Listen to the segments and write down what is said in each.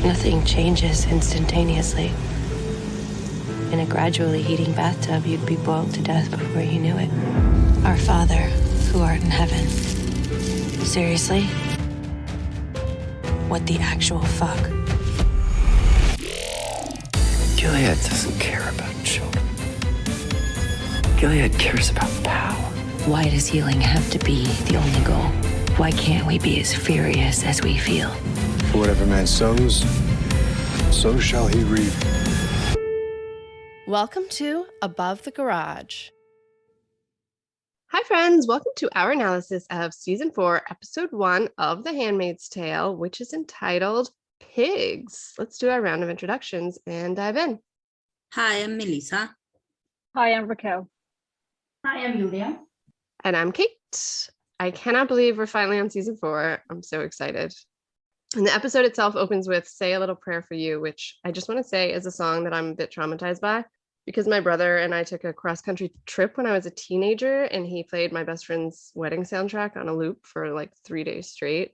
Nothing changes instantaneously. In a gradually heating bathtub, you'd be boiled to death before you knew it. Our Father, who art in heaven. Seriously? What the actual fuck? Gilead doesn't care about children. Gilead cares about power. Why does healing have to be the only goal? Why can't we be as furious as we feel? For whatever man sows, so shall he reap. Welcome to Above the Garage. Hi, friends. Welcome to our analysis of Season 4, Episode 1 of The Handmaid's Tale, which is entitled Pigs. Let's do our round of introductions and dive in. Hi, I'm Melissa. Hi, I'm Raquel. Hi, I'm Julia. And I'm Kate. I cannot believe we're finally on Season 4. I'm so excited. And the episode itself opens with Say a Little Prayer for You, which I just want to say is a song that I'm a bit traumatized by. Because my brother and I took a cross-country trip when I was a teenager, and he played my best friend's wedding soundtrack on a loop for like 3 days straight.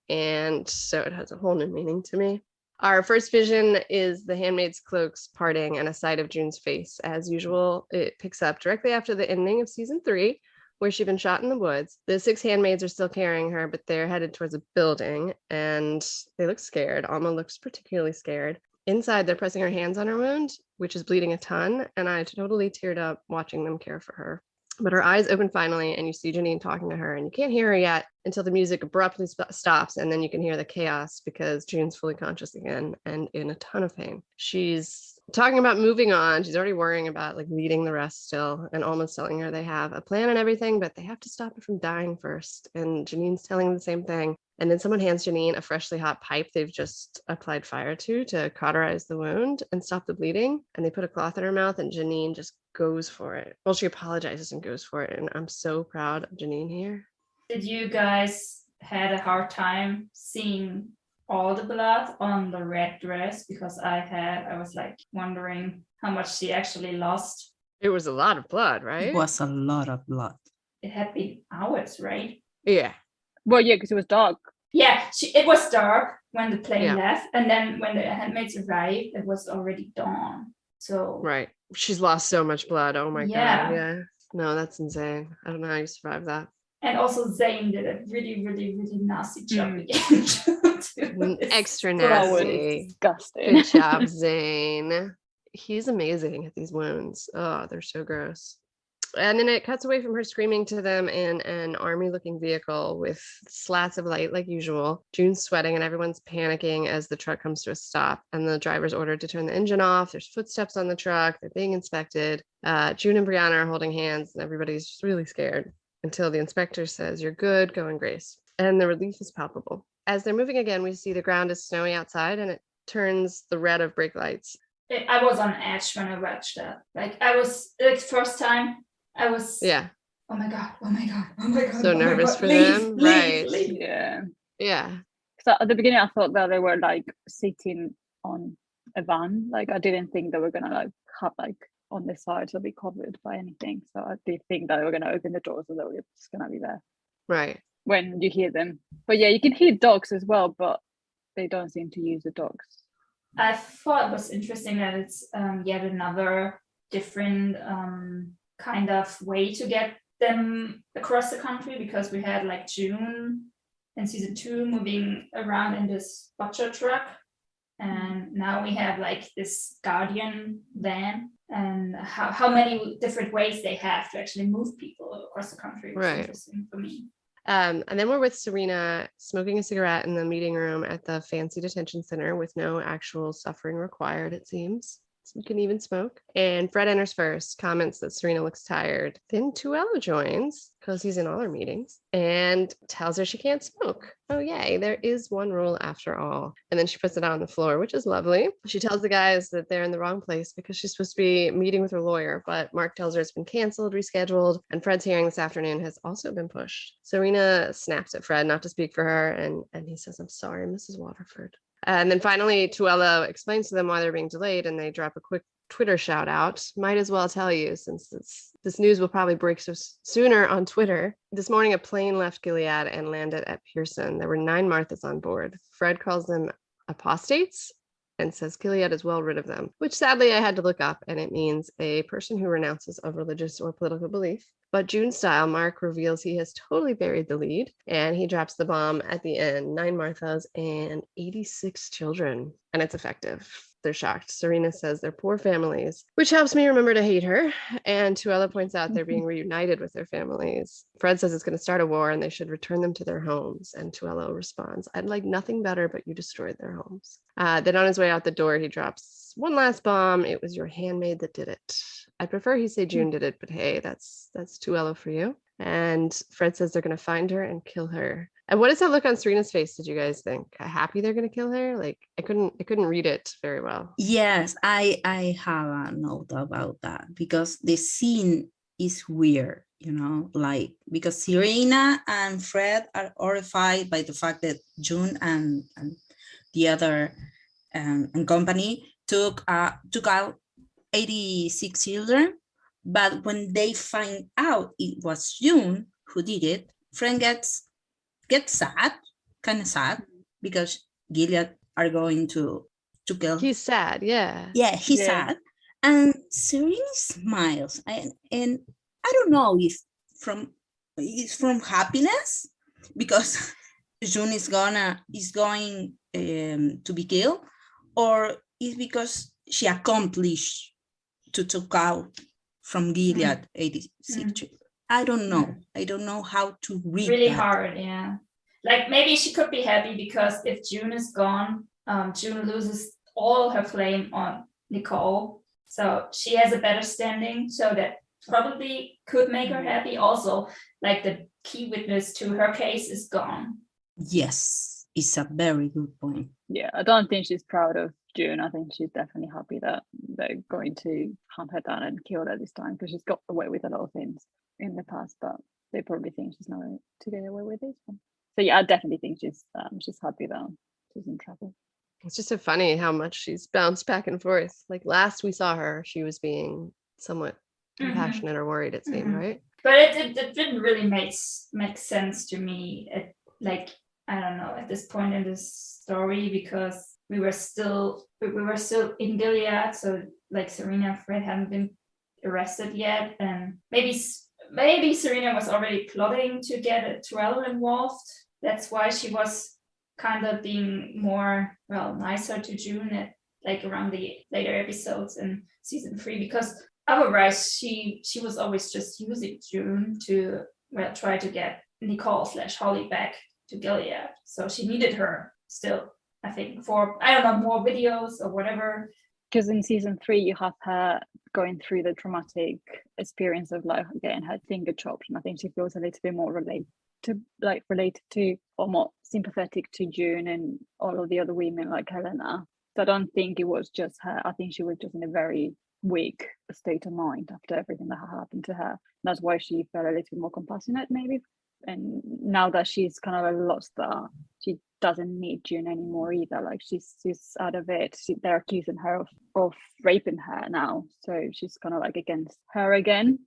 And so it has a whole new meaning to me. Our first vision is the handmaid's cloaks parting and a sight of June's face. As usual, it picks up directly after the ending of Season 3, where she'd been shot in the woods. The 6 handmaids are still carrying her, but they're headed towards a building, and they look scared. Alma looks particularly scared. Inside, they're pressing her hands on her wound, which is bleeding a ton, and I totally teared up watching them care for her. But her eyes open finally, and you see Janine talking to her, and you can't hear her yet until the music abruptly stops, and then you can hear the chaos because June's fully conscious again and in a ton of pain. She's talking about moving on. She's already worrying about like leading the rest still, and almost telling her they have a plan and everything, but they have to stop her from dying first. And Janine's telling them the same thing. And then someone hands Janine a freshly hot pipe they've just applied fire to cauterize the wound and stop the bleeding. And they put a cloth in her mouth, and Janine just goes for it. Well, she apologizes and goes for it. And I'm so proud of Janine here. Did you guys had a hard time seeing all the blood on the red dress? Because I was like wondering how much she actually lost. It was a lot of blood, right? It was a lot of blood. It had been hours, right? Yeah. Well, yeah, because it was dark. Yeah, it was dark when the plane left, and then when the handmaids arrived, it was already dawn. So right, she's lost so much blood. Oh my god. Yeah. No, that's insane. I don't know how you survive that. And also Zane did a really, really, really nasty job again. Extra That was nasty. disgusting. Good job, Zane. He's amazing at these wounds. Oh, they're so gross. And then it cuts away from her screaming to them in an army-looking vehicle with slats of light like usual. June's sweating and everyone's panicking as the truck comes to a stop. And the driver's ordered to turn the engine off. There's footsteps on the truck. They're being inspected. June and Brianna are holding hands, and everybody's just really scared until the inspector says, "You're good, go in grace." And the relief is palpable. As they're moving again, we see the ground is snowy outside, and it turns the red of brake lights. I was on edge when I watched that. Like I was like first time. I was oh my god, So nervous for them, right? Leave. Yeah. So at the beginning I thought that they were like sitting on a van. Like I didn't think they were gonna like have like on the sides or be covered by anything. So I did think that they were gonna open the doors and they were just gonna be there. Right. When you hear them. But yeah, you can hear dogs as well, but they don't seem to use the dogs. I thought it was interesting that it's yet another different kind of way to get them across the country, because we had like June in Season 2 moving around in this butcher truck, and now we have like this Guardian van, and how many different ways they have to actually move people across the country was interesting for me. And then we're with Serena smoking a cigarette in the meeting room at the fancy detention center with no actual suffering required, it seems. You can even smoke. And Fred enters first, comments that Serena looks tired. Then Tuella joins, because he's in all her meetings, and tells her she can't smoke. Oh, yay, there is one rule after all. And then she puts it out on the floor, which is lovely. She tells the guys that they're in the wrong place because she's supposed to be meeting with her lawyer, but Mark tells her it's been canceled, rescheduled, and Fred's hearing this afternoon has also been pushed. Serena snaps at Fred not to speak for her, and he says, "I'm sorry, Mrs. Waterford." And then finally, Tuella explains to them why they're being delayed, and they drop a quick Twitter shout out. Might as well tell you, since this news will probably break sooner on Twitter. This morning, a plane left Gilead and landed at Pearson. There were 9 Marthas on board. Fred calls them apostates and says Gilead is well rid of them, which sadly I had to look up, and it means a person who renounces a religious or political belief. But June style, Mark reveals he has totally buried the lead, and he drops the bomb at the end, 9 Marthas and 86 children, and it's effective. They're shocked. Serena says they're poor families, which helps me remember to hate her. And Tuella points out they're being reunited with their families. Fred says it's going to start a war and they should return them to their homes. And Tuella responds, I'd like nothing better, but you destroyed their homes. Then on his way out the door, he drops one last bomb. It was your handmaid that did it. I prefer he say June did it, but hey, that's Tuella for you. And Fred says they're going to find her and kill her. And what does that look on Serena's face? Did you guys think happy they're going to kill her? Like I couldn't read it very well. Yes, I have a note about that because the scene is weird, like because Serena and Fred are horrified by the fact that June and the other and company took out 86 children, but when they find out it was June who did it, Fred gets sad, kind of sad, because Gilead are going to kill. He's sad, yeah. Yeah, he's sad. And Serena smiles. And I don't know if it's from happiness, because June is going to be killed, or it's because she accomplished to take out from Gilead 86 children. I don't know. I don't know how to read really that. hard, yeah. Like maybe she could be happy because if June is gone, June loses all her claim on Nicole. So she has a better standing. So that probably could make her happy. Also, like the key witness to her case is gone. Yes, it's a very good point. Yeah, I don't think she's proud of June. I think she's definitely happy that they're going to hunt her down and kill her this time, because she's got away with a lot of things in the past, but they probably think she's not going to get away with this one. So yeah, I definitely think she's happy that she's in trouble. It's just so funny how much she's bounced back and forth. Like last we saw her, she was being somewhat compassionate or worried, it seemed, right? But it didn't really make sense to me. Like, I don't know, at this point in this story, because we were still in Gilead, so like Serena and Fred hadn't been arrested yet, and maybe Serena was already plotting to get Tuella involved. That's why she was kind of being more, nicer to June at like around the later episodes in season 3, because otherwise she was always just using June to try to get Nicole / Holly back to Gilead. So she needed her still, I think, for, I don't know, more videos or whatever. Because in season 3 you have her going through the traumatic experience of like getting her finger chopped, and I think she feels a little bit more related to or more sympathetic to June and all of the other women like Helena. So I don't think it was just her. I think she was just in a very weak state of mind after everything that had happened to her. That's why she felt a little more compassionate maybe. And now that she's kind of lost that, she doesn't need June anymore either. Like she's out of it. They're accusing her of raping her now, so she's kind of like against her again.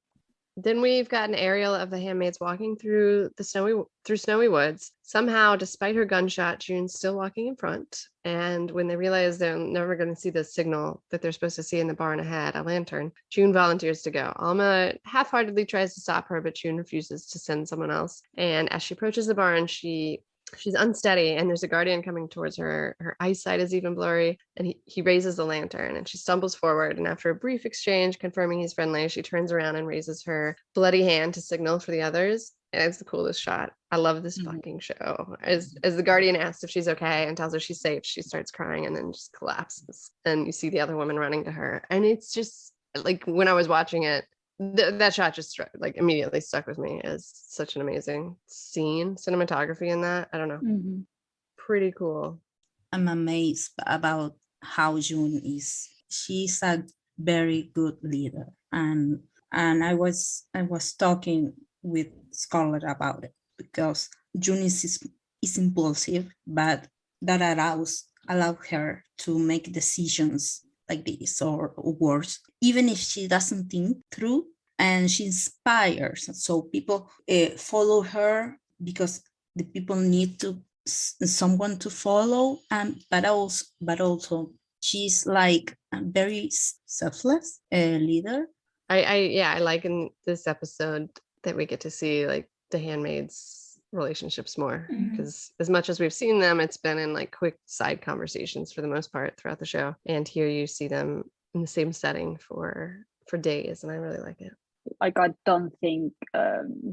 Then we've got an aerial of the handmaids walking through snowy woods. Somehow, despite her gunshot, June's still walking in front. And when they realize they're never going to see the signal that they're supposed to see in the barn ahead, a lantern, June volunteers to go. Alma half-heartedly tries to stop her, but June refuses to send someone else. And as she approaches the barn, she's unsteady, and there's a guardian coming towards her. Her eyesight is even blurry, and he raises the lantern, and she stumbles forward, and after a brief exchange confirming he's friendly, she turns around and raises her bloody hand to signal for the others. And it's the coolest shot. I love this fucking show. As the guardian asks if she's okay and tells her she's safe, she starts crying and then just collapses, and you see the other woman running to her. And it's just like, when I was watching it, that shot just like immediately stuck with me as such an amazing scene. Cinematography in that, I don't know, pretty cool. I'm amazed about how June is. She's a very good leader, and I was talking with Scarlett about it, because June is impulsive, but that allow her to make decisions like this or worse, even if she doesn't think through, and she inspires. So people follow her because the people need to someone to follow, but also she's like a very selfless leader. I like in this episode that we get to see like the handmaids relationships more, because as much as we've seen them, it's been in like quick side conversations for the most part throughout the show, and here you see them in the same setting for days, and I really like it. Like, I don't think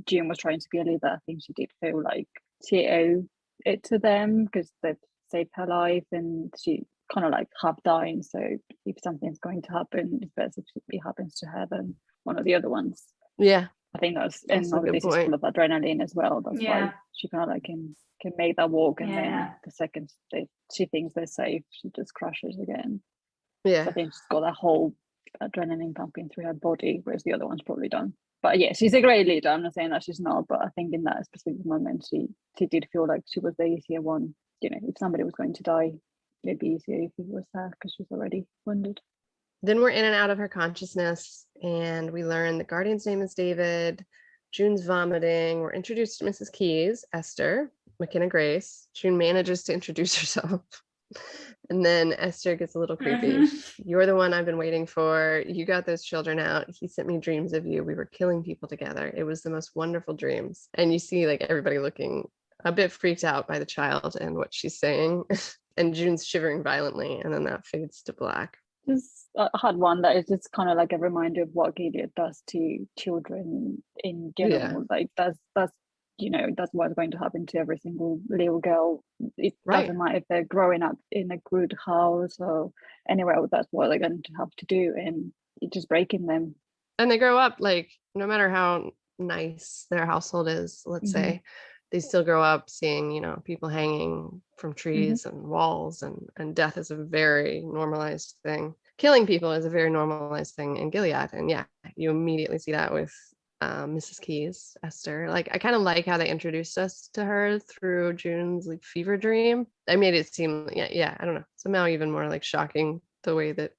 June was trying to be a leader. I think she did feel like she owed it to them because they've saved her life, and she kind of like half dying. So if something's going to happen, it's better if it happens to her than one of the other ones. Yeah, I think that's, and also a good this is point. full of adrenaline as well. That's why she kind of like can make that walk, and then the second she thinks they're safe, she just crashes again. Yeah, I think she's got that whole adrenaline pumping through her body, whereas the other one's probably done. But yeah, she's a great leader. I'm not saying that she's not, but I think in that specific moment, she did feel like she was the easier one. You know, if somebody was going to die, it'd be easier if it was her because she's already wounded. Then we're in and out of her consciousness, and we learn the guardian's name is David. June's vomiting. We're introduced to Mrs. Keyes, Esther, McKenna Grace. June manages to introduce herself. And then Esther gets a little creepy. You're the one I've been waiting for. You got those children out. He sent me dreams of you. We were killing people together. It was the most wonderful dreams. And you see like everybody looking a bit freaked out by the child and what she's saying. And June's shivering violently, and then that fades to black. Just had one that is just kind of like a reminder of what Gilead does to children in general. Like that's you know, that's what's going to happen to every single little girl. It doesn't matter if they're growing up in a good house or anywhere else, that's what they're going to have to do, and it's just breaking them. And they grow up like, no matter how nice their household is, let's say, they still grow up seeing, you know, people hanging from trees and walls, and death is a very normalized thing. Killing people is a very normalized thing in Gilead. And yeah, you immediately see that with Mrs. Keyes, Esther. Like, I kind of like how they introduced us to her through June's like fever dream. I made it seem, I don't know, somehow even more like shocking the way that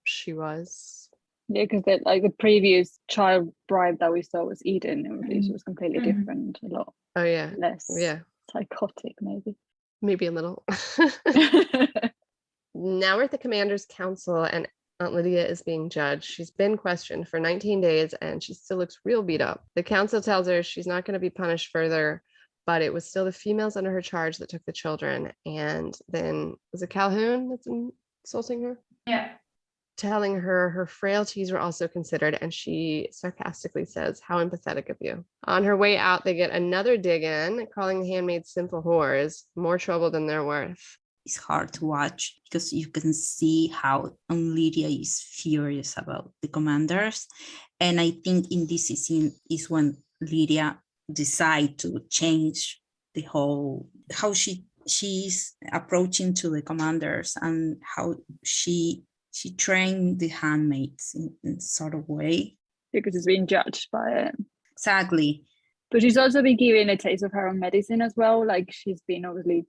she was. Yeah, because like the previous child bride that we saw was Eden. She was completely different, a lot. Oh yeah, less psychotic, maybe a little. Now we're at the commander's council, and Aunt Lydia is being judged. She's been questioned for 19 days and she still looks real beat up. The council tells her she's not going to be punished further, but it was still the females under her charge that took the children. And then was it Calhoun that's insulting her? Yeah. Telling her frailties were also considered, and she sarcastically says, "How empathetic of you." On her way out, they get another dig in, calling the handmaids simple whores, more trouble than they're worth. It's hard to watch because you can see how Lydia is furious about the commanders. And I think in this scene is when Lydia decides to change the whole, how she's approaching to the commanders and how she trained the handmaids in sort of way. Because it's being judged by it. Exactly. But she's also been given a taste of her own medicine as well. Like, she's been obviously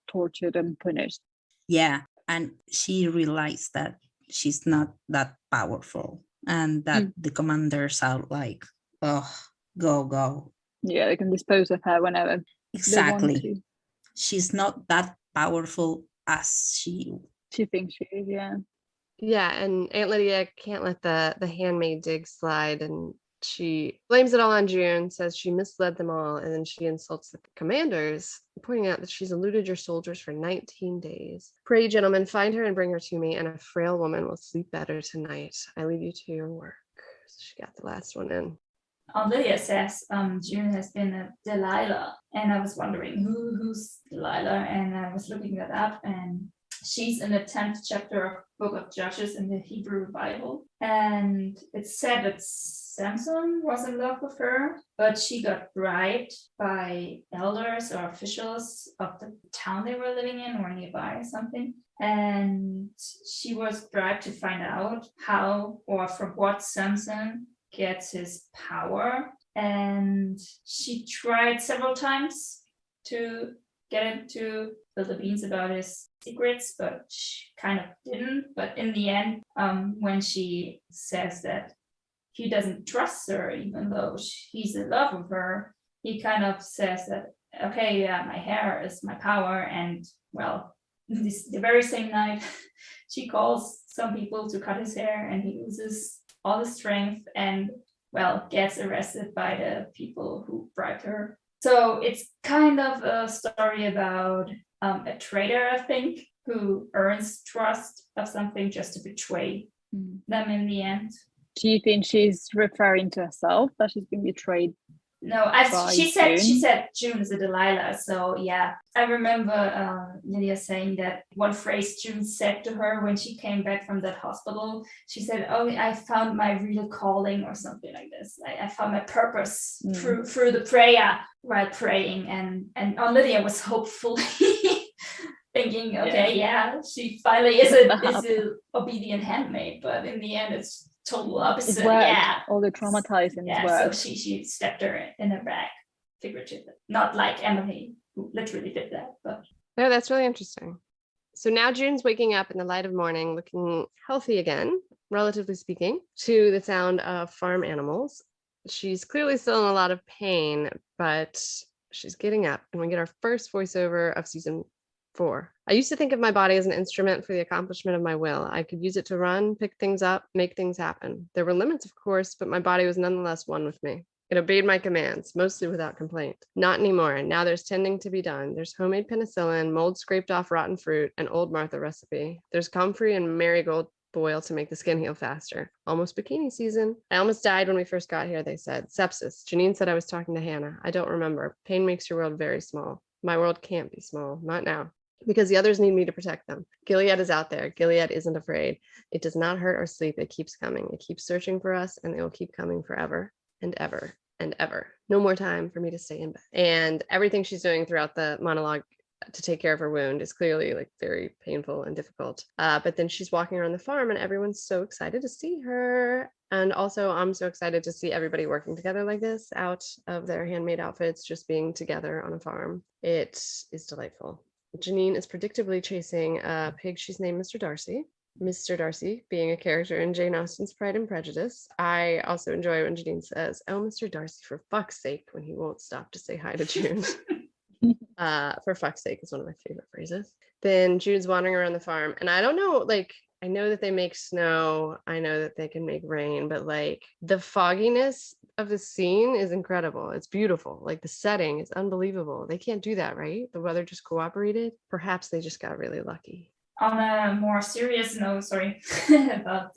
tortured and punished. Yeah, and she realized that she's not that powerful, and that the commanders are like, oh, go. Yeah, they can dispose of her whenever exactly. They want to. She's not that powerful as she thinks she is, Yeah, and Aunt Lydia can't let the handmaid dig slide, and she blames it all on June, says she misled them all, and then she insults the commanders, pointing out that she's eluded your soldiers for 19 days. Pray, gentlemen, find her and bring her to me, and a frail woman will sleep better tonight. I leave you to your work. So she got the last one in. Lydia says June has been a Delilah, and I was wondering who's Delilah, and I was looking that up, and she's in the 10th chapter of Book of Judges in the Hebrew Bible, and it's said that Samson was in love with her, but she got bribed by elders or officials of the town they were living in or nearby or something, and she was bribed to find out how or from what Samson gets his power, and she tried several times to get him to spill the beans about his secrets, but she kind of didn't. But in the end, when she says that he doesn't trust her, even though he's in love with her, he kind of says that okay, yeah, my hair is my power. And well, the very same night, she calls some people to cut his hair, and he loses all his strength and, well, gets arrested by the people who bribed her. So it's kind of a story about a traitor, I think, who earns trust of something just to betray them in the end. Do you think she's referring to herself, that she's been betrayed? No, she said June is a Delilah. So yeah, I remember Lydia saying that one phrase June said to her when she came back from that hospital. She said, "Oh, I found my real calling," or something like this. I found my purpose through the prayer while praying, and Lydia was hopeful, thinking, okay, yeah, she finally is a obedient handmaid, but in the end, it's total opposite. Yeah, all the traumatizing is so work. she stepped her in her back, figuratively, not like Emily, who literally did that. But no, that's really interesting. So now June's waking up in the light of morning, looking healthy again, relatively speaking, to the sound of farm animals. She's clearly still in a lot of pain, but she's getting up, and we get our first voiceover of season 4. I used to think of my body as an instrument for the accomplishment of my will. I could use it to run, pick things up, make things happen. There were limits, of course, but my body was nonetheless one with me. It obeyed my commands, mostly without complaint. Not anymore. Now there's tending to be done. There's homemade penicillin, mold scraped off rotten fruit, an old Martha recipe. There's comfrey and marigold boil to make the skin heal faster. Almost bikini season. I almost died when we first got here, they said. Sepsis. Janine said I was talking to Hannah. I don't remember. Pain makes your world very small. My world can't be small. Not now. Because the others need me to protect them. Gilead is out there. Gilead isn't afraid. It does not hurt or sleep. It keeps coming. It keeps searching for us, and it will keep coming forever and ever and ever. No more time for me to stay in bed. And everything she's doing throughout the monologue to take care of her wound is clearly like very painful and difficult. But then she's walking around the farm, and everyone's so excited to see her. And also, I'm so excited to see everybody working together like this, out of their handmade outfits, just being together on a farm. It is delightful. Janine is predictably chasing a pig she's named Mr. Darcy. Mr. Darcy being a character in Jane Austen's Pride and Prejudice. I also enjoy when Janine says, "Oh, Mr. Darcy, for fuck's sake," when he won't stop to say hi to June. For fuck's sake is one of my favorite phrases. Then June's wandering around the farm, and I don't know, like, I know that they make snow, I know that they can make rain, but like the fogginess of the scene is incredible. It's beautiful. Like the setting is unbelievable. They can't do that, right? The weather just cooperated. Perhaps they just got really lucky. On a more serious note, sorry, about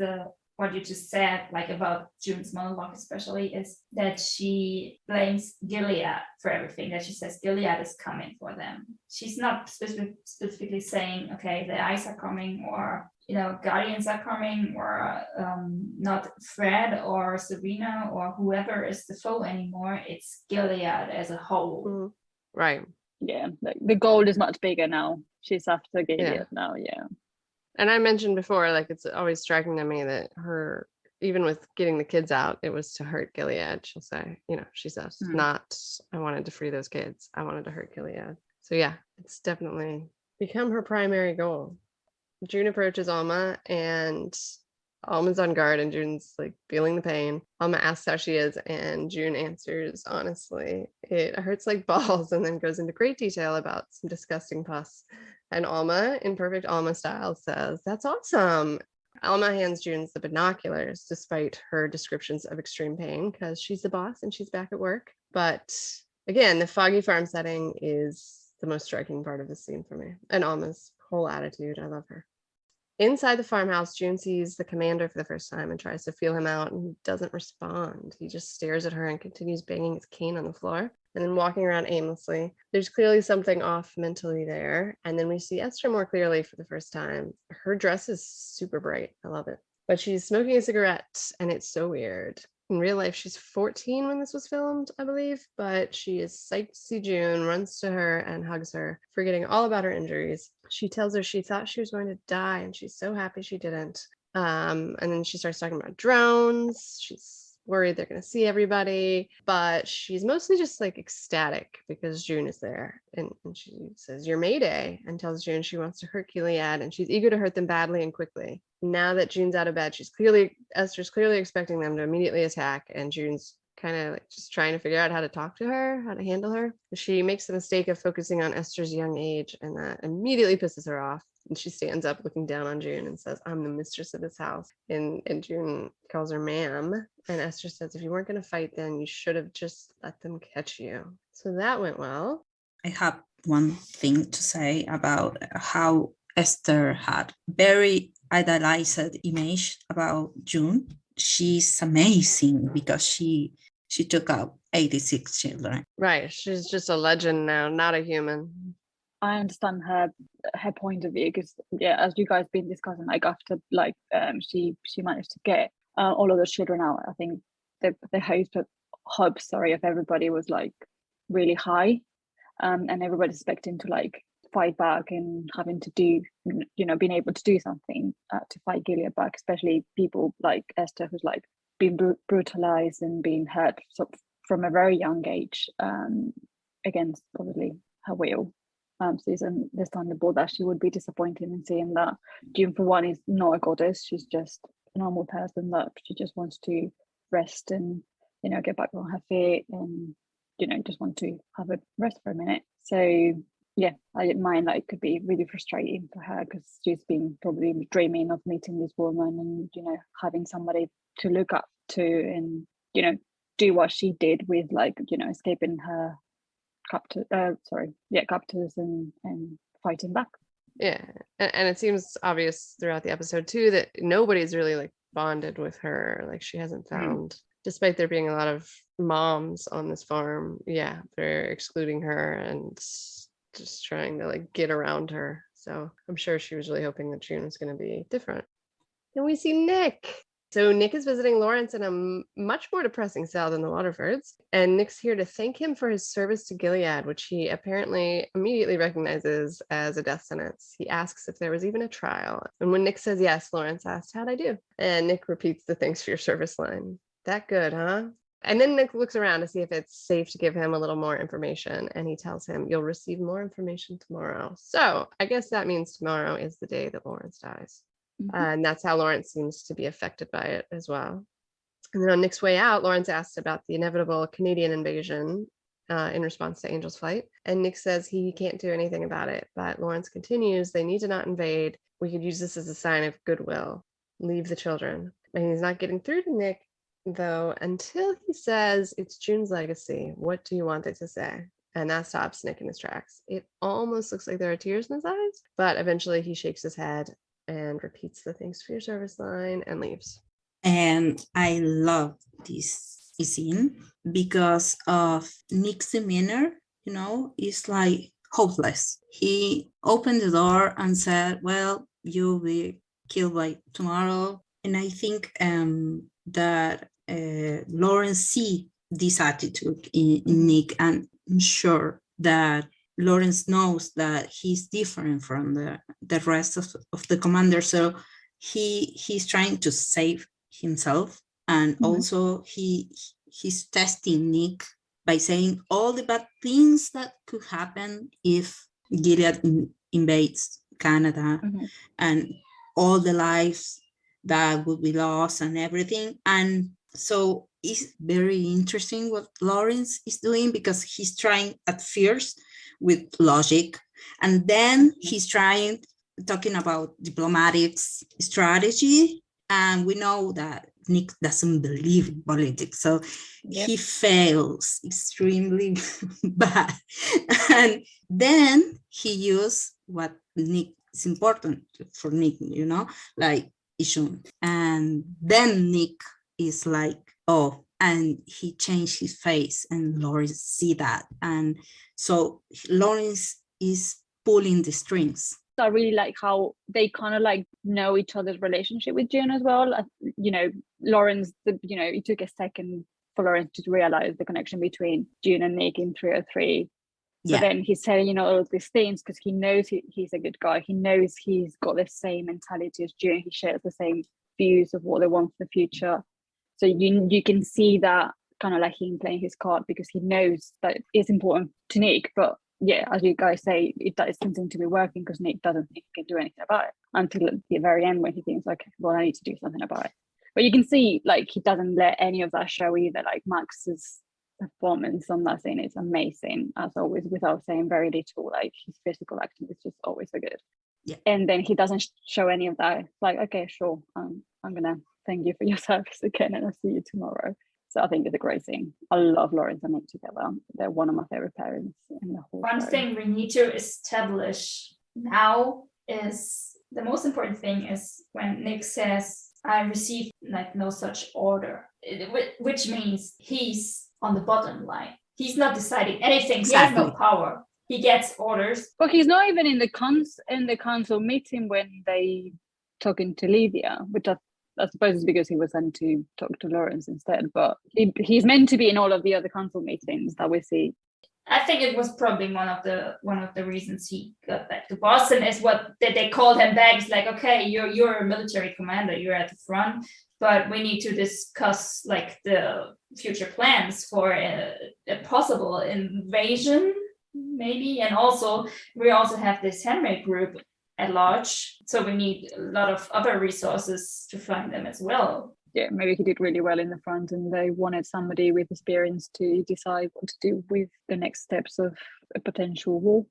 what you just said, like about June's monologue especially, is that she blames Gilead for everything, that she says Gilead is coming for them. She's not specifically saying, okay, the eyes are coming, or, you know, guardians are coming, or not Fred or Serena or whoever is the foe anymore. It's Gilead as a whole. Mm-hmm. Right. Yeah, the goal is much bigger now. She's after Gilead now, yeah. And I mentioned before, like, it's always striking to me that her, even with getting the kids out, it was to hurt Gilead. She'll say, you know, she says, not, I wanted to free those kids. I wanted to hurt Gilead. So yeah, it's definitely become her primary goal. June approaches Alma, and Alma's on guard, and June's like feeling the pain. Alma asks how she is, and June answers honestly, "It hurts like balls," and then goes into great detail about some disgusting pus. And Alma, in perfect Alma style, says, "That's awesome." Alma hands June the binoculars, despite her descriptions of extreme pain, because she's the boss and she's back at work. But again, the foggy farm setting is the most striking part of the scene for me, and Alma's whole attitude. I love her. Inside the farmhouse, June sees the commander for the first time and tries to feel him out, and he doesn't respond. He just stares at her and continues banging his cane on the floor and then walking around aimlessly. There's clearly something off mentally there. And then we see Esther more clearly for the first time. Her dress is super bright. I love it. But she's smoking a cigarette, and it's so weird. In real life, she's 14 when this was filmed, I believe, but she is psyched to see June, runs to her and hugs her, forgetting all about her injuries. She tells her she thought she was going to die, and she's so happy she didn't. And then she starts talking about drones. She's worried they're going to see everybody, but she's mostly just like ecstatic because June is there. And she says, "You're Mayday," and tells June she wants to hurt Gilead, and she's eager to hurt them badly and quickly. Now that June's out of bed, Esther's clearly expecting them to immediately attack, and June's kind of like just trying to figure out how to talk to her, how to handle her. She makes the mistake of focusing on Esther's young age, and that immediately pisses her off. And she stands up looking down on June and says, I'm the mistress of this house. And June calls her ma'am. And Esther says, if you weren't going to fight, then you should have just let them catch you. So that went well. I have one thing to say about how Esther had very idealized image about June. She's amazing because she took out 86 children. Right. She's just a legend now, not a human. I understand her point of view because as you guys been discussing, like after she managed to get all of the children out, I think the hopes of everybody was like really high, and everybody's expecting to like fight back and having to do, being able to do something to fight Gilead back, especially people like Esther, who's like been brutalized and being hurt from a very young age, against probably her will. So it's understandable that she would be disappointed in seeing that June, for one, is not a goddess. She's just a normal person that she just wants to rest and, get back on her feet and, just want to have a rest for a minute. So yeah, I didn't mind that it could be really frustrating for her because she's been probably dreaming of meeting this woman and, having somebody to look up to and, do what she did with escaping her captors and fighting back. Yeah, and it seems obvious throughout the episode too that nobody's really like bonded with her. Like she hasn't found, despite there being a lot of moms on this farm, they're excluding her and just trying to like get around her. So I'm sure she was really hoping that June was going to be different. Then we see Nick. So Nick is visiting Lawrence in a much more depressing cell than the Waterfords. And Nick's here to thank him for his service to Gilead, which he apparently immediately recognizes as a death sentence. He asks if there was even a trial. And when Nick says yes, Lawrence asks, how'd I do? And Nick repeats the thanks for your service line. That good, huh? And then Nick looks around to see if it's safe to give him a little more information. And he tells him, you'll receive more information tomorrow. So I guess that means tomorrow is the day that Lawrence dies. And that's how Lawrence seems to be affected by it as well. And then on Nick's way out, Lawrence asks about the inevitable Canadian invasion in response to Angel's flight. And Nick says he can't do anything about it. But Lawrence continues, they need to not invade. We could use this as a sign of goodwill. Leave the children. And he's not getting through to Nick, though, until he says, it's June's legacy. What do you want it to say? And that stops Nick in his tracks. It almost looks like there are tears in his eyes, but eventually he shakes his head and repeats the thanks for your service line and leaves. And I love this scene because of Nick's demeanor, it's like hopeless. He opened the door and said, well, you'll be killed by tomorrow. And I think that Lawrence see this attitude in Nick, and I'm sure that Lawrence knows that he's different from the rest of the commander, so he's trying to save himself, and also he's testing Nick by saying all the bad things that could happen if Gilead invades Canada, and all the lives that would be lost and everything. And so it's very interesting what Lawrence is doing, because he's trying at first with logic, and then he's talking about diplomatic strategy, and we know that Nick doesn't believe in politics, so he fails extremely bad. And then he used what Nick is important for Nick, like Ishun. And then Nick is like, oh, and he changed his face, and Lawrence see that. And so Lawrence is pulling the strings. I really like how they kind of like know each other's relationship with June as well. Lawrence, it took a second for Lawrence to realize the connection between June and Nick in 303. But then he's saying, all of these things because he knows he's a good guy. He knows he's got the same mentality as June. He shares the same views of what they want for the future. So you can see that kind of like him playing his card, because he knows that it's important to Nick. But yeah, as you guys say, it doesn't seem to be working because Nick doesn't think he can do anything about it until the very end, when he thinks, okay, well, I need to do something about it. But you can see like he doesn't let any of that show either. Like Max's performance on that scene is amazing, as always, without saying very little. Like his physical acting is just always so good. Yeah. And then he doesn't show any of that. It's like, okay, sure, I'm gonna thank you for your service again, and I'll see you tomorrow. So I think it's a great scene. I love Lawrence and Nick together. They're one of my favorite parents in the whole One show. thing we need to establish now is the most important thing is when Nick says, I received like no such order, which means he's on the bottom line. He's not deciding anything. Exactly. He has no power. He gets orders. But he's not even in the council meeting when they talking to Lydia, which I suppose is because he was sent to talk to Lawrence instead. But he's meant to be in all of the other council meetings that we see. I think it was probably one of the reasons he got back to Boston is what they called him back. It's like, okay, you're a military commander, you're at the front, but we need to discuss like the future plans for a possible invasion, maybe, and also we also have this Handmaid group at large, so we need a lot of other resources to fund them as well. Yeah, maybe he did really well in the front and they wanted somebody with experience to decide what to do with the next steps of a potential war.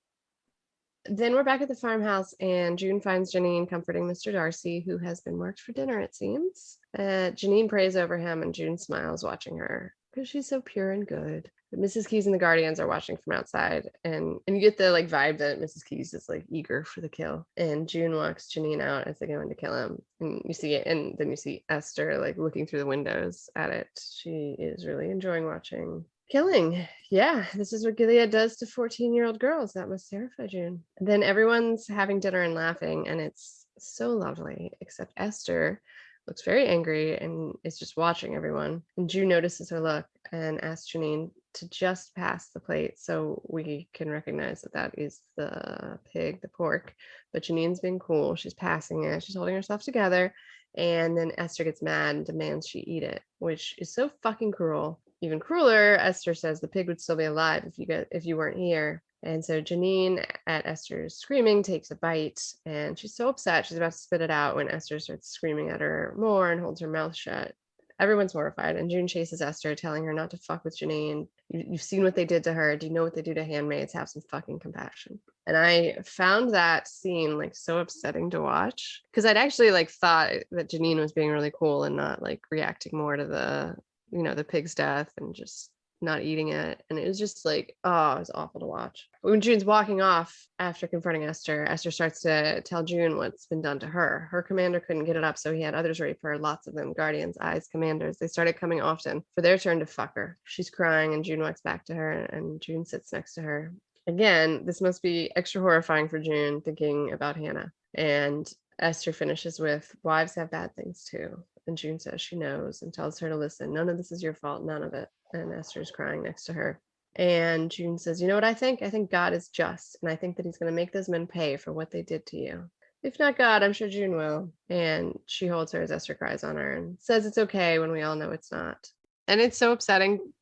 Then we're back at the farmhouse, and June finds Janine comforting Mr. Darcy, who has been marked for dinner, it seems. Janine prays over him, and June smiles watching her because she's so pure and good. But Mrs. Keys and the Guardians are watching from outside, and you get the like vibe that Mrs. Keys is like eager for the kill. And June walks Janine out as they go in to kill him, and you see it, and then you see Esther like looking through the windows at it. She is really enjoying watching killing. Yeah, this is what Gilead does to 14-year-old girls. That must terrify June. And then everyone's having dinner and laughing, and it's so lovely, except Esther looks very angry and is just watching everyone. And June notices her look and asks Janine to just pass the plate so we can recognize that that is the pig, the pork. But Janine's being cool. She's passing it. She's holding herself together. And then Esther gets mad and demands she eat it, which is so fucking cruel. Even crueler, Esther says the pig would still be alive if you weren't here. And so Janine, at Esther's screaming, takes a bite, and she's so upset she's about to spit it out when Esther starts screaming at her more and holds her mouth shut. Everyone's horrified, and June chases Esther, telling her not to fuck with Janine. You've seen what they did to her. Do you know what they do to handmaids? Have some fucking compassion. And I found that scene like so upsetting to watch, because I'd actually like thought that Janine was being really cool and not like reacting more to the pig's death and just not eating it. And it was just like, oh, it was awful to watch. When June's walking off after confronting Esther, Esther starts to tell June what's been done to her. Her commander couldn't get it up, so he had others rape her, lots of them, guardians, eyes, commanders. They started coming often for their turn to fuck her. She's crying, and June walks back to her, and June sits next to her. Again, this must be extra horrifying for June, thinking about Hannah. And Esther finishes with, wives have bad things too. And June says she knows and tells her to listen. None of this is your fault, none of it. And Esther's crying next to her. And June says, you know what I think? I think God is just, and I think that he's going to make those men pay for what they did to you. If not God, I'm sure June will. And she holds her as Esther cries on her and says it's okay when we all know it's not. And it's so upsetting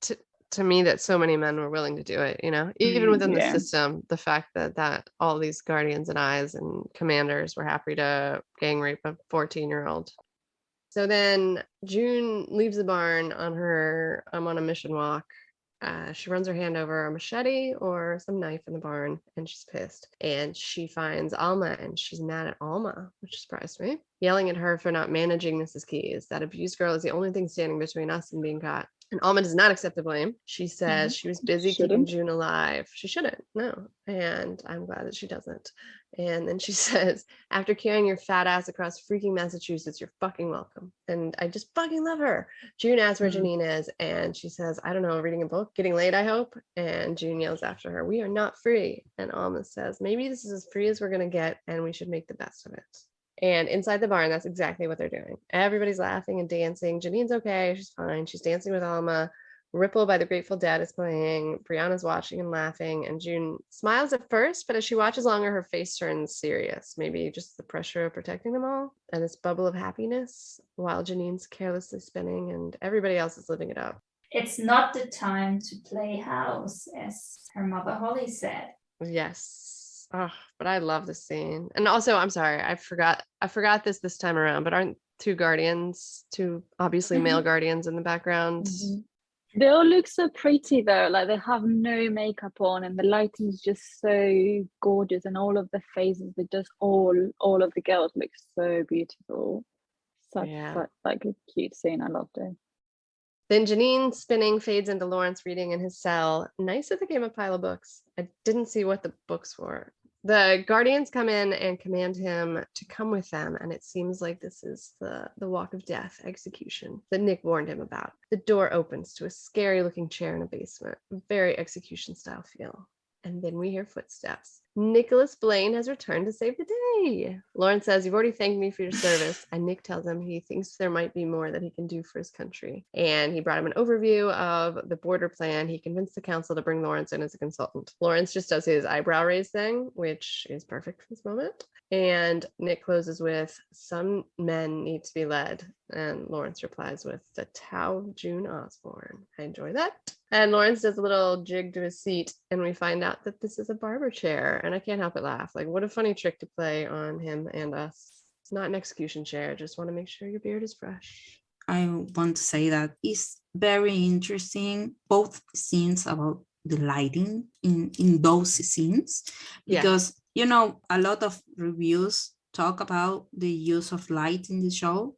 to me that so many men were willing to do it, even within the system, the fact that all these guardians and eyes and commanders were happy to gang rape a 14-year-old. So then June leaves the barn on her I'm on a mission walk. She runs her hand over a machete or some knife in the barn, and she's pissed. And she finds Alma, and she's mad at Alma, which surprised me, yelling at her for not managing Mrs. Keys. That abused girl is the only thing standing between us and being caught. And Alma does not accept the blame. She says she was busy keeping June alive. She shouldn't, no. And I'm glad that she doesn't. And then she says, after carrying your fat ass across freaking Massachusetts, you're fucking welcome. And I just fucking love her. June asks where Janine is, and she says, I don't know, reading a book, getting laid, I hope. And June yells after her, we are not free. And Alma says, maybe this is as free as we're going to get, and we should make the best of it. And inside the barn, that's exactly what they're doing. Everybody's laughing and dancing. Janine's okay. She's fine. She's dancing with Alma. Ripple by the Grateful Dead is playing. Brianna's watching and laughing. And June smiles at first, but as she watches longer, her face turns serious. Maybe just the pressure of protecting them all and this bubble of happiness while Janine's carelessly spinning and everybody else is living it up. It's not the time to play house, as her mother Holly said. Yes. Oh, but I love this scene. And also, I'm sorry, I forgot this time around, but aren't two guardians, two obviously male guardians in the background. They all look so pretty though, like they have no makeup on and the lighting is just so gorgeous, and all of the faces, they just all of the girls look so beautiful. Such like a cute scene. I loved it. Then Janine spinning fades into Lawrence reading in his cell. Nice that they gave him a pile of books. I didn't see what the books were. The guardians come in and command him to come with them, and it seems like this is the walk of death execution that Nick warned him about. The door opens to a scary looking chair in a basement, very execution style feel. And then we hear footsteps. Nicholas Blaine has returned to save the day. Lawrence says, "You've already thanked me for your service." And Nick tells him he thinks there might be more that he can do for his country. And he brought him an overview of the border plan. He convinced the council to bring Lawrence in as a consultant. Lawrence just does his eyebrow raise thing, which is perfect for this moment. And Nick closes with, "Some men need to be led." And Lawrence replies with, "The Tao of June Osborne." I enjoy that. And Lawrence does a little jig to his seat, and we find out that this is a barber chair. And I can't help but laugh. Like, what a funny trick to play on him and us. It's not an execution chair. Just want to make sure your beard is fresh. I want to say that it's very interesting, both scenes about the lighting in those scenes, because you know, a lot of reviews talk about the use of light in the show,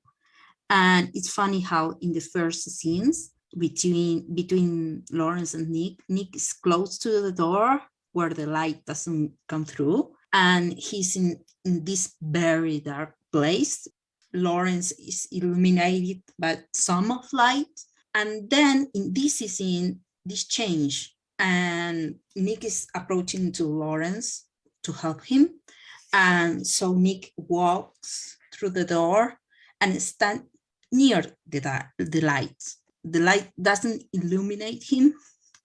and it's funny how in the first scenes between Lawrence and Nick is close to the door where the light doesn't come through, and he's in this very dark place. Lawrence is illuminated by some of light, and then in this scene this change, and Nick is approaching to Lawrence to help him, and so Nick walks through the door and stands near the light. The light doesn't illuminate him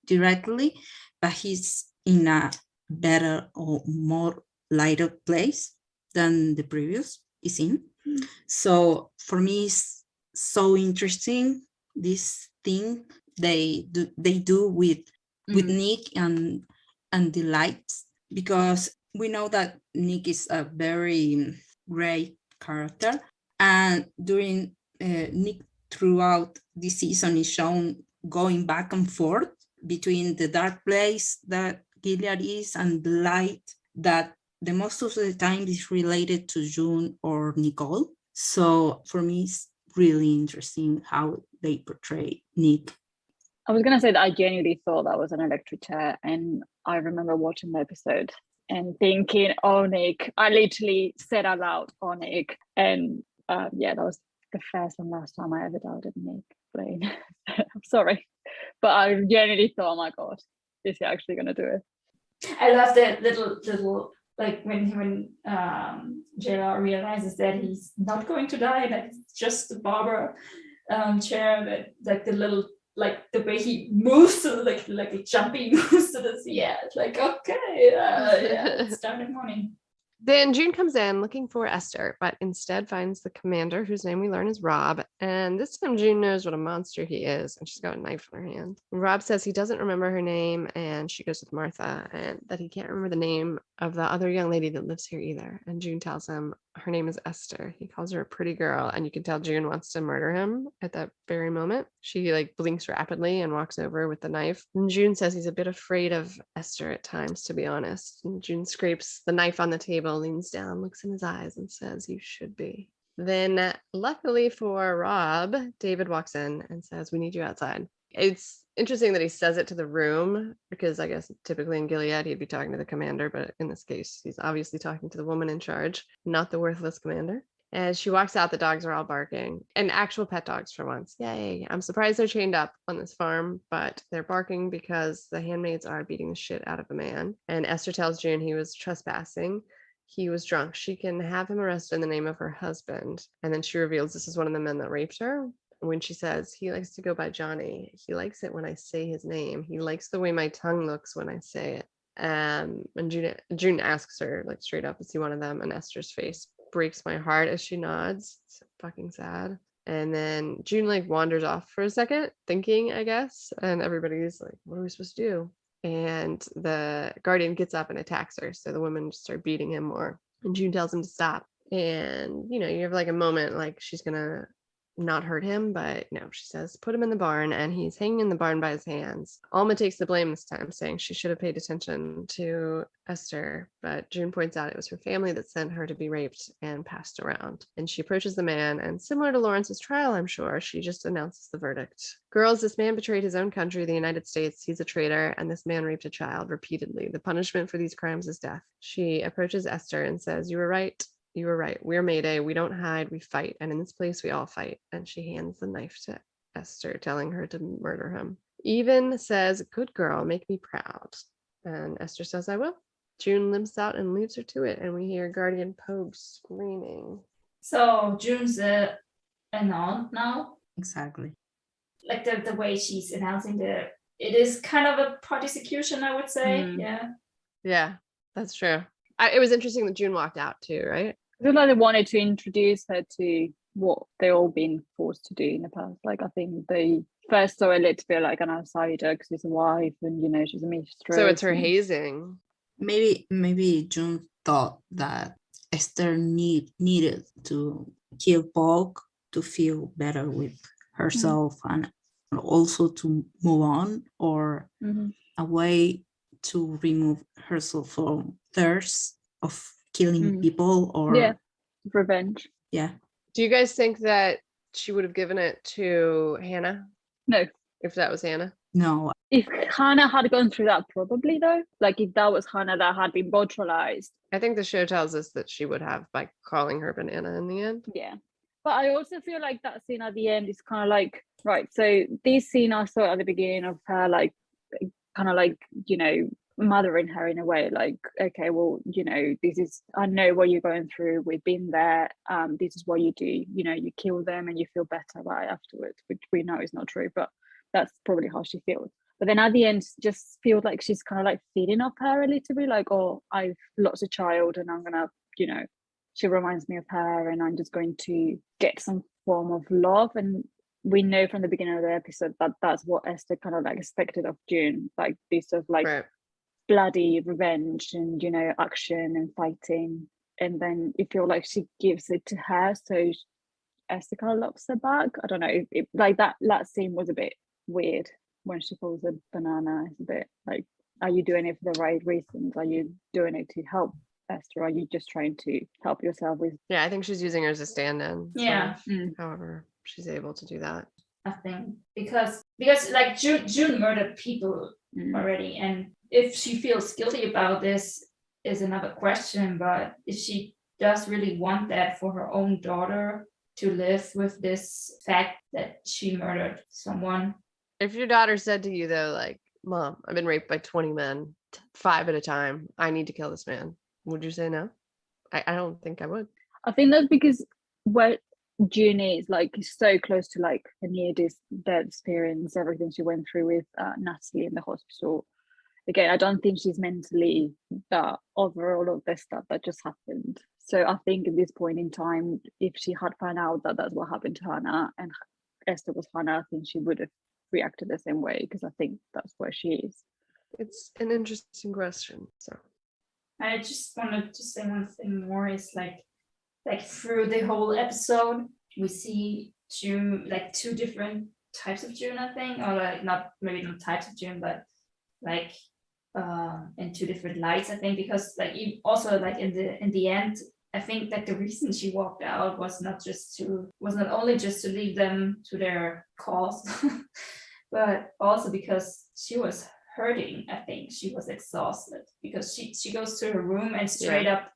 directly, but he's in a better or more lighter place than the previous scene. So for me, it's so interesting, this thing they do with Nick and the lights, because we know that Nick is a very great character, and during Nick throughout this season is shown going back and forth between the dark place that Gilead is and the light that the most of the time is related to June or Nicole. So for me, it's really interesting how they portray Nick. I was going to say that I genuinely thought that was an electric chair, and I remember watching the episode and thinking, "Oh, Nick." I literally said out loud, "Oh, Nick." And that was the first and last time I ever doubted Nick Blaine. I'm sorry, but I genuinely thought, "Oh my god, is he actually going to do it?" I love the little like when JR realizes that he's not going to die, that it's just the barber chair, that like the little, like the way he moves to like a jumping moves to the sea. Yeah, it's like, okay, it's starting morning. Then June comes in looking for Esther, but instead finds the commander, whose name we learn is Rob. And this time June knows what a monster he is, and she's got a knife in her hand. Rob says he doesn't remember her name, and she goes with Martha, and that he can't remember the name of the other young lady that lives here either. And June tells him her name is Esther. He calls her a pretty girl, and you can tell June wants to murder him at that very moment. She like blinks rapidly and walks over with the knife. And June says he's a bit afraid of Esther at times, to be honest. And June scrapes the knife on the table, leans down, looks in his eyes, and says, "You should be." Then, luckily for Rob, David walks in and says, "We need you outside." It's interesting that he says it to the room, because I guess typically in Gilead he'd be talking to the commander, but in this case he's obviously talking to the woman in charge, not the worthless commander. As she walks out, the dogs are all barking, and actual pet dogs for once. Yay. I'm surprised they're chained up on this farm, but they're barking because the handmaids are beating the shit out of a man. And Esther tells June he was trespassing. He was drunk. She can have him arrested in the name of her husband. And then she reveals this is one of the men that raped her. When she says, he likes to go by Johnny. He likes it when I say his name. He likes the way my tongue looks when I say it. And June asks her, like, straight up, is he one of them? And Esther's face breaks my heart as she nods. It's fucking sad. And then June like wanders off for a second, thinking, I guess. And everybody's like, what are we supposed to do? And the guardian gets up and attacks her. So the women just start beating him more. And June tells him to stop. And, you know, you have like a moment like she's gonna not hurt him, but no, she says, put him in the barn, and he's hanging in the barn by his hands. Alma takes the blame this time, saying she should have paid attention to Esther, but June points out it was her family that sent her to be raped and passed around. And she approaches the man, and similar to Lawrence's trial, I'm sure, she just announces the verdict. Girls, this man betrayed his own country, the United States. He's a traitor, and this man raped a child repeatedly. The punishment for these crimes is death. She approaches Esther and says, you were right. You were right. We're Mayday. We don't hide. We fight. And in this place, we all fight. And she hands the knife to Esther, telling her to murder him. Even says, good girl, make me proud. And Esther says, I will. June limps out and leaves her to it. And we hear Guardian Pogue screaming. So June's a aunt now. Exactly. Like the way she's announcing it is kind of a prosecution, I would say. Yeah, that's true. It was interesting that June walked out too, right? I feel like they wanted to introduce her to what they've all been forced to do in the past. Like, I think they first saw a little bit like an outsider because she's a wife and, you know, she's a mistress. So it's her hazing. Maybe June thought that Esther needed to kill Paul to feel better with herself and also to move on, or a way to remove herself from thirst of killing people, or revenge. Do you guys think that she would have given it to Hannah? No. If that was Hannah? No. If Hannah had gone through that, probably though. Like if that was Hannah that had been brutalized. I think the show tells us that she would have by calling her banana in the end. Yeah. But I also feel like that scene at the end is kind of like, right, so this scene I saw at the beginning of her, like, kind of like, you know, mothering her in a way, like, okay, well, you know, this is, I know what you're going through, we've been there, this is what you do, you know, you kill them and you feel better about it afterwards, which we know is not true, but that's probably how she feels. But then at the end, just feels like she's kind of like feeding off her a little bit, like, oh, I've lost a child and I'm gonna, you know, she reminds me of her and I'm just going to get some form of love. And we know from the beginning of the episode that that's what Esther kind of like expected of June, like this sort of like bloody revenge and, you know, action and fighting. And then you feel like she gives it to her, so Esther kind of locks her back. I don't know, like that scene was a bit weird when she calls a banana. It's a bit like, are you doing it for the right reasons? Are you doing it to help Esther? Are you just trying to help yourself with? Yeah, I think she's using her as a stand-in. Yeah. However, she's able to do that. I think because like June murdered people already, and if she feels guilty about this is another question. But if she does really want that for her own daughter to live with this fact that she murdered someone. If your daughter said to you though, like, Mom, I've been raped by 20 men, 5 at a time, I need to kill this man, would you say no? I don't think I would. I think that's because what June is like so close to like a near-death experience, everything she went through with Natalie in the hospital. Again, I don't think she's mentally over all of this stuff that just happened. So I think at this point in time, if she had found out that that's what happened to Hannah and Esther was Hannah, I think she would have reacted the same way, because I think that's where she is. It's an interesting question. So I just wanted to say one thing more, is like through the whole episode we see June, like 2 different types of June, I think, or like not types of June, but like in 2 different lights, I think, because like also like in the end, I think that the reason she walked out was not only just to leave them to their cause, but also because she was hurting. I think she was exhausted, because she goes to her room and straight up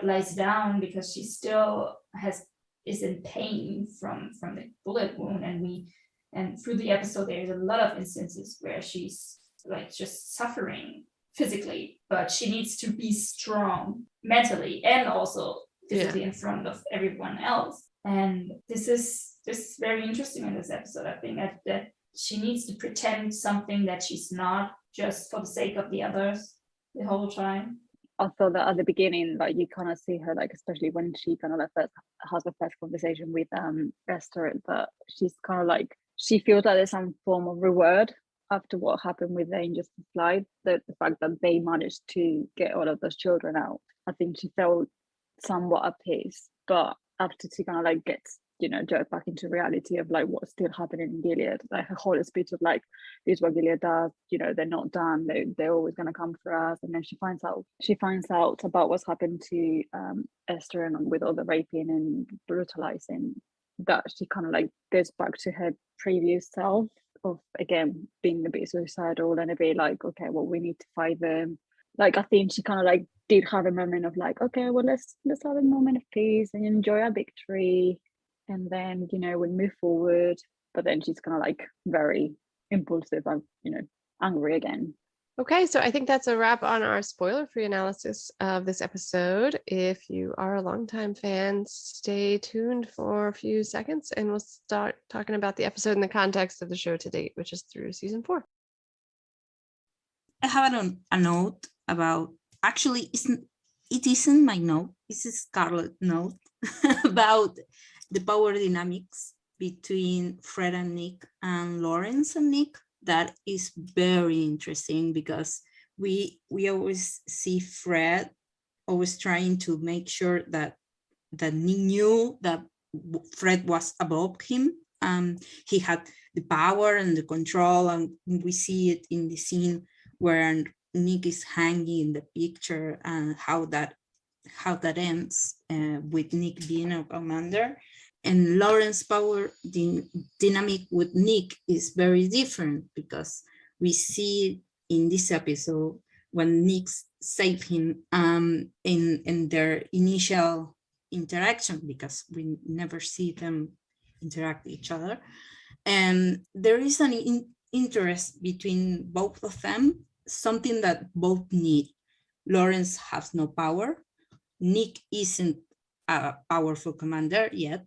lies down because she still is in pain from the bullet wound, and through the episode there's a lot of instances where she's like just suffering physically, but she needs to be strong mentally and also physically in front of everyone else. And this is very interesting in this episode. I think that she needs to pretend something that she's not, just for the sake of the others the whole time. I thought that at the beginning, like you kind of see her, like especially when she kind of like has the first conversation with Esther, that she's kind of like, she feels like there's some form of reward after what happened with the Injustice Flight, the fact that they managed to get all of those children out. I think she felt somewhat appeased, but after she kind of like gets, you know, jerked back into reality of like what's still happening in Gilead, like her whole speech of like, this is what Gilead does, you know, they're not done, they're always going to come for us. And then she finds out about what's happened to Esther, and with all the raping and brutalizing, that she kind of like goes back to her previous self of, again, being a bit suicidal and a bit like, okay, well, we need to fight them. Like, I think she kind of like did have a moment of like, okay, well, let's have a moment of peace and enjoy our victory, and then, you know, we'll move forward. But then she's kind of like very impulsive and, you know, angry again. Okay, so I think that's a wrap on our spoiler-free analysis of this episode. If you are a longtime fan, stay tuned for a few seconds and we'll start talking about the episode in the context of the show to date, which is through season 4. I have a note about, actually, it isn't my note, it's a Scarlett note about the power dynamics between Fred and Nick and Lawrence and Nick. That is very interesting because we always see Fred always trying to make sure that Nick knew that Fred was above him. He had the power and the control, and we see it in the scene where Nick is hanging in the picture, and how that ends with Nick being a commander. And Lawrence's power dynamic with Nick is very different, because we see in this episode when Nick saved him in their initial interaction, because we never see them interact with each other. And there is an interest between both of them, something that both need. Lawrence has no power. Nick isn't a powerful commander yet,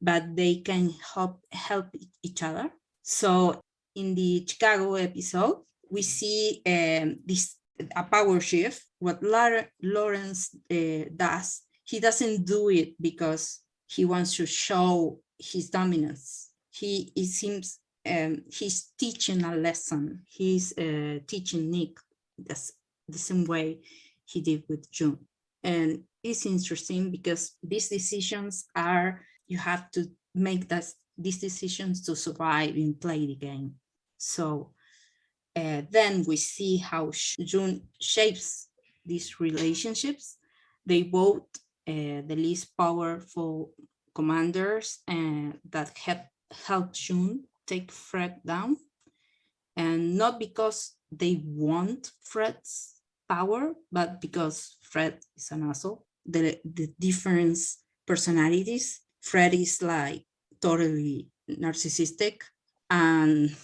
but they can help each other. So in the Chicago episode, we see a power shift. What Lawrence does, he doesn't do it because he wants to show his dominance. It seems he's teaching a lesson. He's teaching Nick the same way he did with June. And it's interesting because these decisions are, you have to make these decisions to survive and play the game. So then we see how June shapes these relationships. They both the least powerful commanders that help June take Fred down, and not because they want Fred's power, but because Fred is an asshole. The different personalities. Fred is like totally narcissistic, and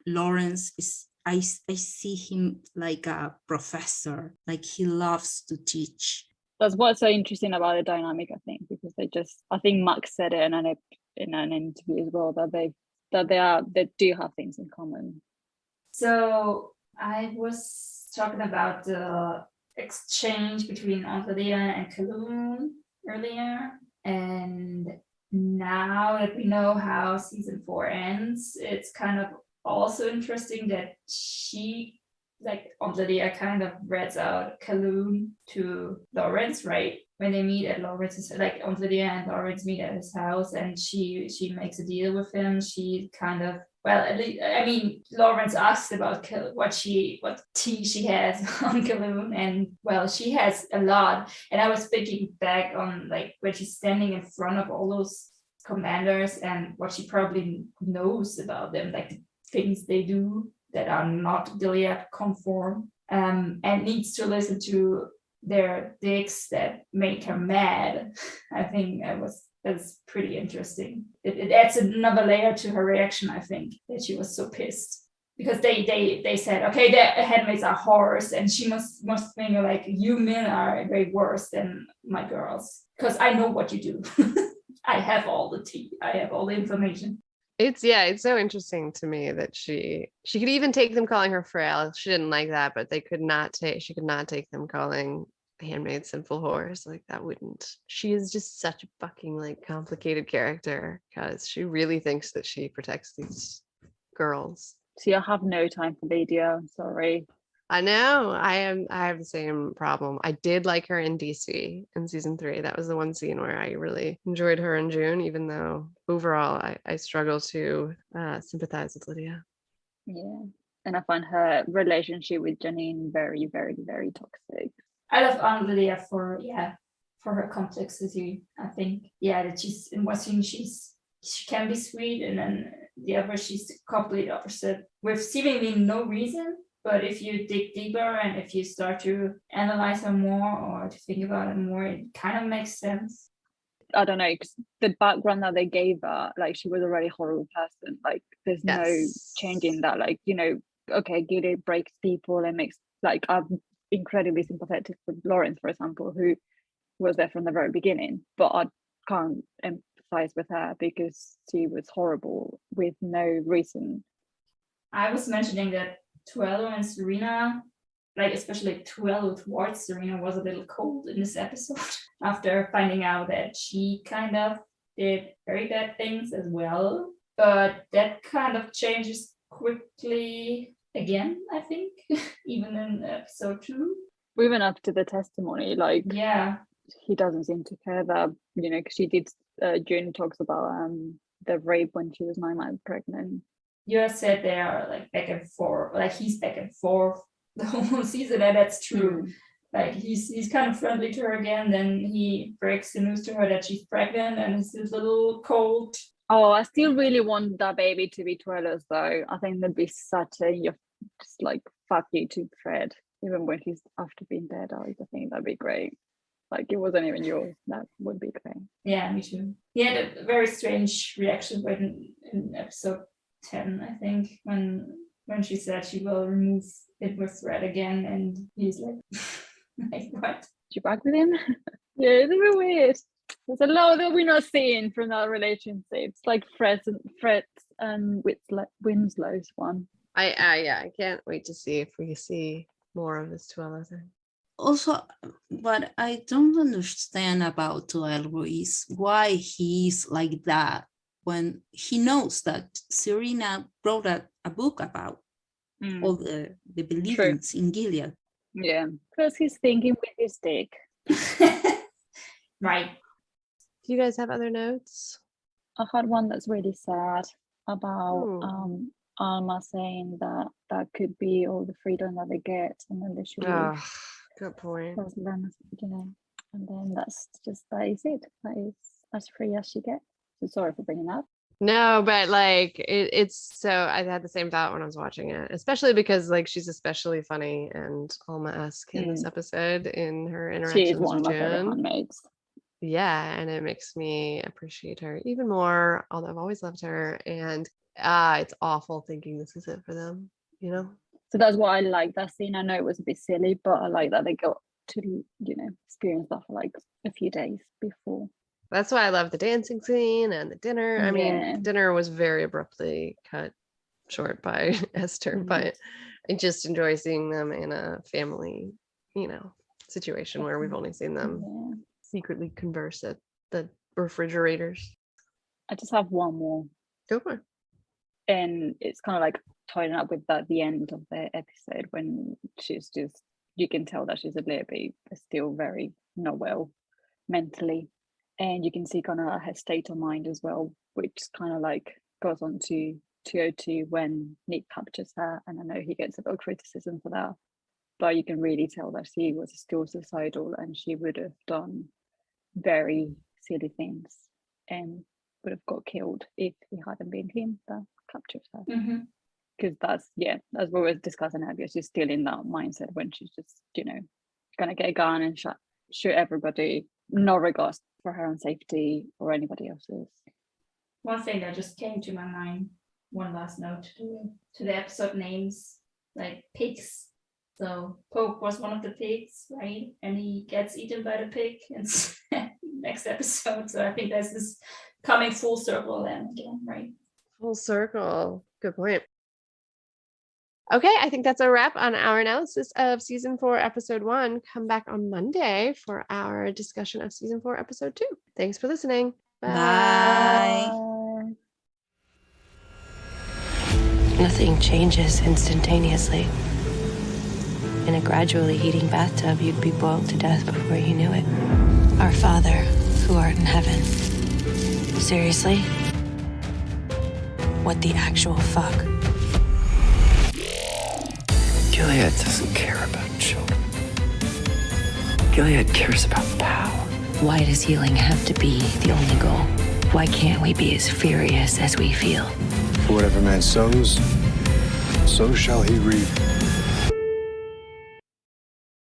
Lawrence is, I see him like a professor, like he loves to teach. That's what's so interesting about the dynamic, I think, because I think Max said it in an interview as well, that they do have things in common. So I was talking about the exchange between Andrea and Kaloon earlier, and now that we know how season 4 ends, it's kind of also interesting that she, like, Andrea kind of reads out Kaloon to Lawrence, right? When they meet at Lawrence's, like Andrea and Lawrence meet at his house, and she makes a deal with him. She kind of, well, at least, I mean, Lawrence asked about what tea she has on Kaloon, and well, she has a lot. And I was thinking back on like when she's standing in front of all those commanders and what she probably knows about them, like the things they do that are not Gilead conform, and needs to listen to their dicks that make her mad. I think that's pretty interesting. It adds another layer to her reaction, I think, that she was so pissed. Because they said, okay, the handmaids are whores, and she must think like, you men are way worse than my girls. Because I know what you do. I have all the tea. I have all the information. It's so interesting to me that she could even take them calling her frail. She didn't like that, but she could not take them calling handmaids sinful whores. Like, that wouldn't. She is just such a fucking like complicated character, because she really thinks that she protects these girls. See, I have no time for Lydia, I'm sorry. I know. I have the same problem. I did like her in DC in season 3. That was the one scene where I really enjoyed her in June, even though overall I struggle to sympathize with Lydia. Yeah. And I find her relationship with Janine very, very, very toxic. I love Aunt Lydia for her complexity. I think that she's in one scene she can be sweet, and then the other she's the complete opposite with seemingly no reason. But if you dig deeper and if you start to analyze her more or to think about it more, it kind of makes sense. I don't know, 'cause the background that they gave her, like she was already a horrible person. Like there's no changing that. Like, you know, okay, Gilead breaks people and makes, like, I'm incredibly sympathetic with Lawrence, for example, who was there from the very beginning, but I can't empathize with her because she was horrible with no reason. I was mentioning that Tuello and Serena, like especially Tuello towards Serena, was a little cold in this episode after finding out that she kind of did very bad things as well. But that kind of changes quickly again, I think, even in episode 2. Even up to the testimony, like, yeah, he doesn't seem to care that, you know, because she did, June talks about the rape when she was 9 months pregnant. You have said they are like back and forth, like he's back and forth the whole season, and that's true. Like he's kind of friendly to her again, then he breaks the news to her that she's pregnant and it's a little cold. Oh, I still really want that baby to be Tuello's though. I think that'd be such a just like fuck you to Fred, even when he's after being dead. I think that'd be great. Like it wasn't even yours. That would be great. Yeah, me too. He had a very strange reaction when in episode 10, I think, when she said she will remove it with Fred again, and he's like, like what? You back with him? Yeah, it's a bit weird. There's a lot that we're not seeing from that relationship. It's like Fred and Winslow's one. I can't wait to see if we see more of this Tuello thing. Also, what I don't understand about Tuello is why he's like that when he knows that Serena wrote a book about all the beliefs in Gilead. Yeah, because he's thinking with his dick. Right. Do you guys have other notes? I had one that's really sad about Alma saying that could be all the freedom that they get, and then they should leave. Good point. You know, and then that is it. That is as free as she gets. So sorry for bringing that. No, but like it's so I had the same thought when I was watching it, especially because like she's especially funny and Alma-esque in this episode in her interactions. She is one with of my favorite June. handmaids. Yeah, and it makes me appreciate her even more, although I've always loved her. And it's awful thinking this is it for them, you know? So that's why I like that scene. I know it was a bit silly, but I like that they got to, you know, experience that for like a few days before. That's why I love the dancing scene and the dinner. I mean, dinner was very abruptly cut short by Esther, but I just enjoy seeing them in a family, you know, situation where we've only seen them secretly converse at the refrigerators. I just have one more. Go for it. And it's kind of like tying up with that the end of the episode when she's just, you can tell that she's a little bit still very not well mentally, and you can see kind of her state of mind as well, which kind of like goes on to 202 when Nick captures her, and I know he gets a bit of criticism for that, but you can really tell that she was still suicidal and she would have done very silly things and would have got killed if it hadn't been him that captured her. Because that's what we were discussing earlier, she's still in that mindset when she's just, you know, gonna get a gun and shoot everybody, no regards for her own safety or anybody else's. One thing that just came to my mind, one last note to the episode names, like pigs. So Pope was one of the pigs, right? And he gets eaten by the pig in next episode. So I think that's this coming full circle then again, right? Full circle. Good point. Okay, I think that's a wrap on our analysis of season 4, episode 1. Come back on Monday for our discussion of season 4, episode 2. Thanks for listening. Bye. Nothing changes instantaneously. In a gradually heating bathtub, you'd be boiled to death before you knew it. Our Father, who art in heaven. Seriously? What the actual fuck? Gilead doesn't care about children. Gilead cares about power. Why does healing have to be the only goal? Why can't we be as furious as we feel? For whatever man sows, so shall he reap.